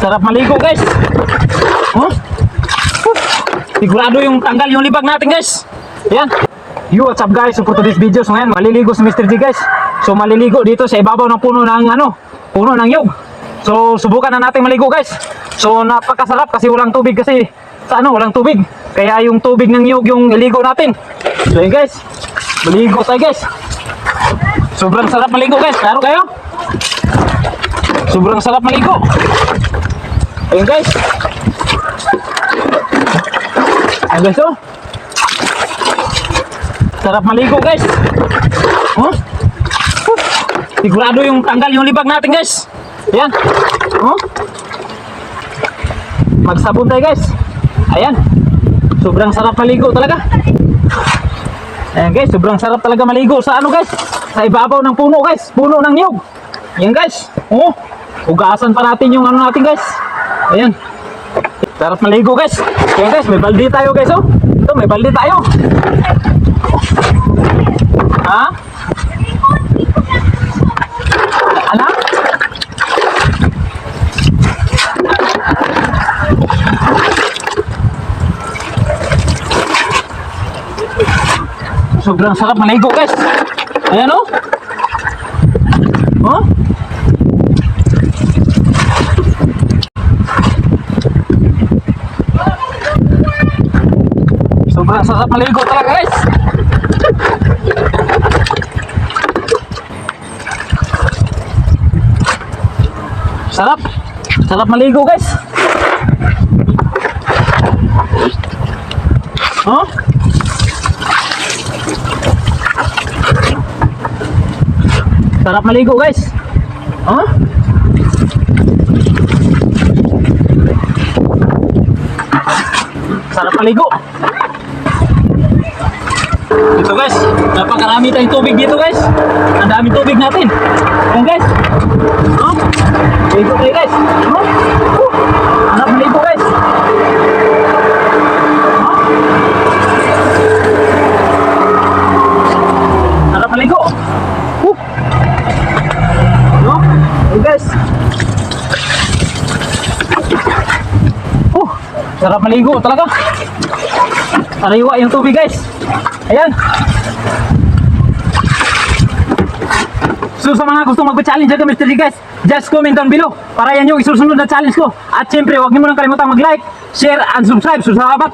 Sarap maligo guys. Oh? Sigurado yung tanggal yung libag natin guys. Yan. Yo, what's up guys? So for today's video, so ngayon maliligo si Mr. G guys. So maliligo dito sa ibabaw ng puno ng puno ng nyug. So subukan na natin maligo guys. So napakasarap kasi walang tubig kasi sa walang tubig. Kaya yung tubig ng nyug yung iligo natin. So yun guys, maligo tayo guys. Sobrang sarap maligo guys. Klaro kayo? Sobrang sarap maligo. Ayun guys. Ayun guys oh. Sarap maligo guys. Oh. Sigurado yung tanggal yung libag natin guys. Ayan. Oh. Magsabon tayo guys. Ayan. Sobrang sarap maligo talaga. Ayan guys, sobrang sarap talaga maligo sa guys. Sa ibabaw ng puno guys. Puno ng nyug. Ayan guys. Oh. Hugasan pa natin yung natin guys. Ayan. Sarap maligo guys. Ayan guys, may balde tayo guys oh. Ito, may balde tayo. Ha? Ano? Sobrang sarap maligo guys. Ayan oh. Oh? Sobrang sarap maligo talaga guys. Sarap. Sarap maligo guys. Oh? Sarap maligo guys. Oh? Sarap maligo. Ito guys, napakarami tayong tubig dito guys. Ang daming tubig natin. Ayan guys. Oh? Maligo tayo guys. Oh? Sarap maligo guys. Oh? Sarap maligo. No? Ayan guys. Sarap maligo talaga. Sariwa yung tubig guys. Ayan. So sa mga gusto magpa-challenge dito Mr. G guys, just comment down below para yan yung isusunod na challenge ko. At syempre huwag niyo mo nang kalimutang mag-like, share, and subscribe. So salamat.